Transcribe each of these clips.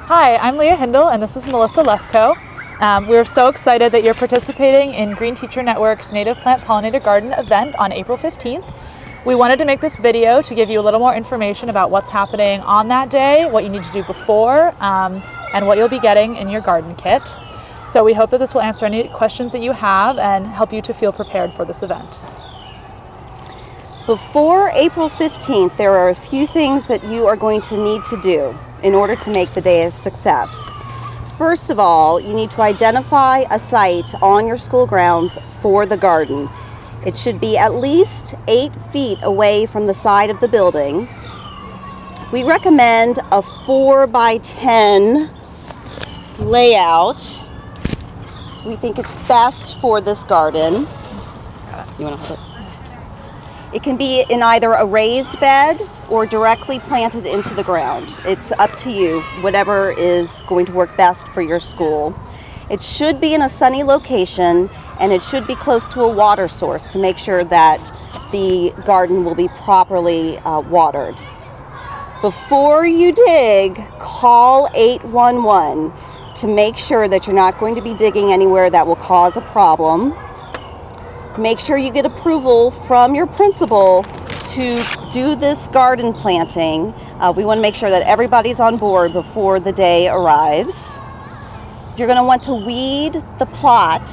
Hi, I'm Leah Hindle and this is Melissa Lefko. We're so excited that you're participating in Green Teacher Network's Native Plant Pollinator Garden event on April 15th. We wanted to make this video to give you a little more information about what's happening on that day, what you need to do before, and what you'll be getting in your garden kit. So we hope that this will answer any questions that you have and help you to feel prepared for this event. Before April 15th, there are a few things that you are going to need to do in order to make the day a success. First of all, you need to identify a site on your school grounds for the garden. It should be at least 8 feet away from the side of the building. We recommend a 4x10 layout. We think it's best for this garden. You want to hold it? It can be in either a raised bed or directly planted into the ground. It's up to you, whatever is going to work best for your school. It should be in a sunny location and it should be close to a water source to make sure that the garden will be properly watered. Before you dig, call 811 to make sure that you're not going to be digging anywhere that will cause a problem. Make sure you get approval from your principal to do this garden planting. We want to make sure that everybody's on board before the day arrives. You're going to want to weed the plot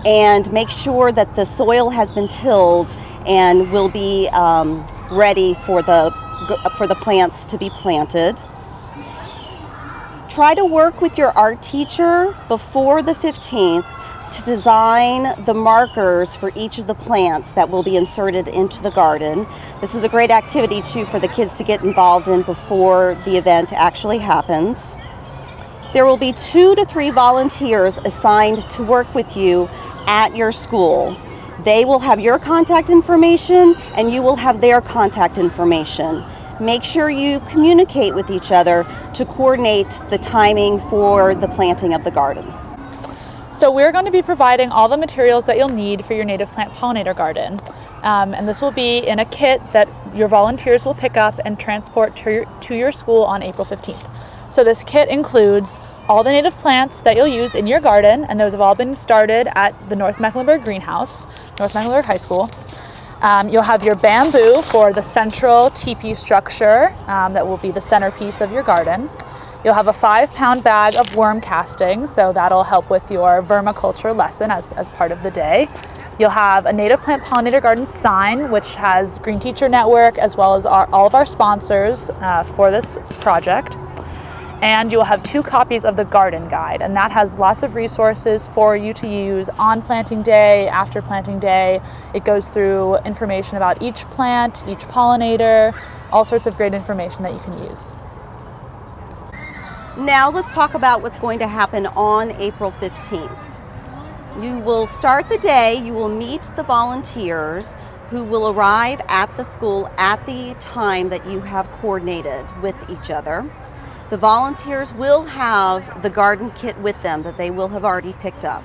and make sure that the soil has been tilled and will be ready for the plants to be planted. Try to work with your art teacher before the 15th to design the markers for each of the plants that will be inserted into the garden. This is a great activity too for the kids to get involved in before the event actually happens. There will be 2 to 3 volunteers assigned to work with you at your school. They will have your contact information and you will have their contact information. Make sure you communicate with each other to coordinate the timing for the planting of the garden. So we're going to be providing all the materials that you'll need for your native plant pollinator garden. And this will be in a kit that your volunteers will pick up and transport to your school on April 15th. So this kit includes all the native plants that you'll use in your garden, and those have all been started at the North Mecklenburg Greenhouse, North Mecklenburg High School. You'll have your bamboo for the central teepee structure that will be the centerpiece of your garden. You'll have a 5-pound bag of worm castings, so that'll help with your vermiculture lesson as part of the day. You'll have a native plant pollinator garden sign, which has Green Teacher Network as well as all of our sponsors for this project. And you'll have 2 copies of the garden guide, and that has lots of resources for you to use on planting day, after planting day. It goes through information about each plant, each pollinator, all sorts of great information that you can use. Now let's talk about what's going to happen on April 15th. You will start the day, you will meet the volunteers who will arrive at the school at the time that you have coordinated with each other. The volunteers will have the garden kit with them that they will have already picked up.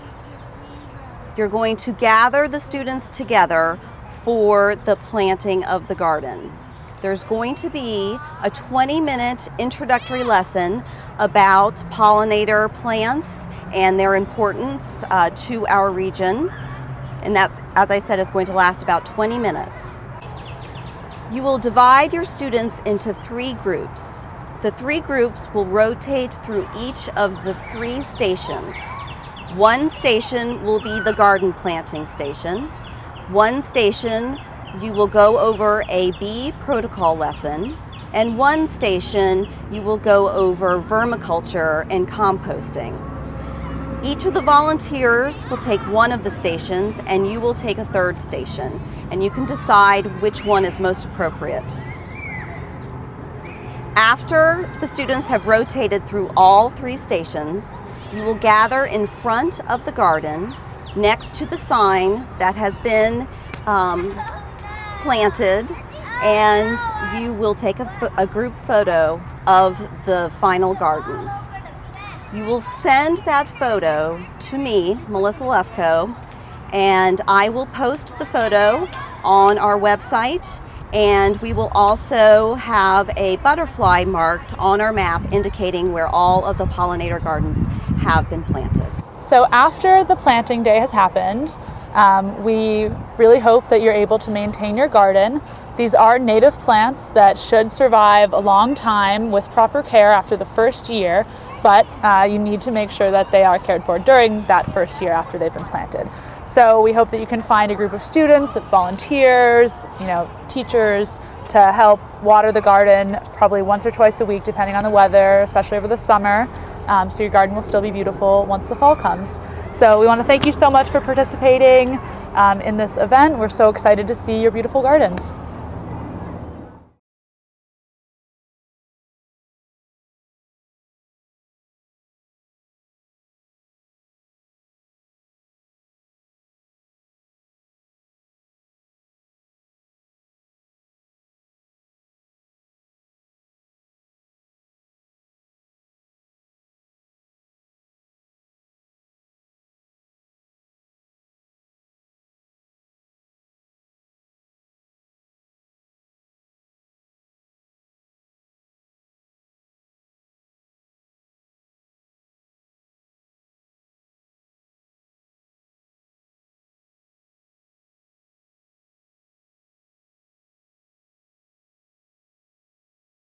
You're going to gather the students together for the planting of the garden. There's going to be a 20-minute introductory lesson about pollinator plants and their importance to our region. And that, as I said, is going to last about 20 minutes. You will divide your students into 3 groups. The 3 groups will rotate through each of the 3 stations. One station will be the garden planting station. One station you will go over a bee protocol lesson, and one station you will go over vermiculture and composting. Each of the volunteers will take one of the stations and you will take a 3rd station, and you can decide which one is most appropriate. After the students have rotated through all 3 stations, you will gather in front of the garden next to the sign that has been planted, and you will take a group photo of the final garden. You will send that photo to me, Melissa Lefko, and I will post the photo on our website And we will also have a butterfly marked on our map indicating where all of the pollinator gardens have been planted. So after the planting day has happened, we really hope that you're able to maintain your garden. These are native plants that should survive a long time with proper care after the first year, but you need to make sure that they are cared for during that first year after they've been planted. So we hope that you can find a group of students, volunteers, teachers to help water the garden probably once or twice a week depending on the weather, especially over the summer. So your garden will still be beautiful once the fall comes. So we want to thank you so much for participating in this event. We're so excited to see your beautiful gardens.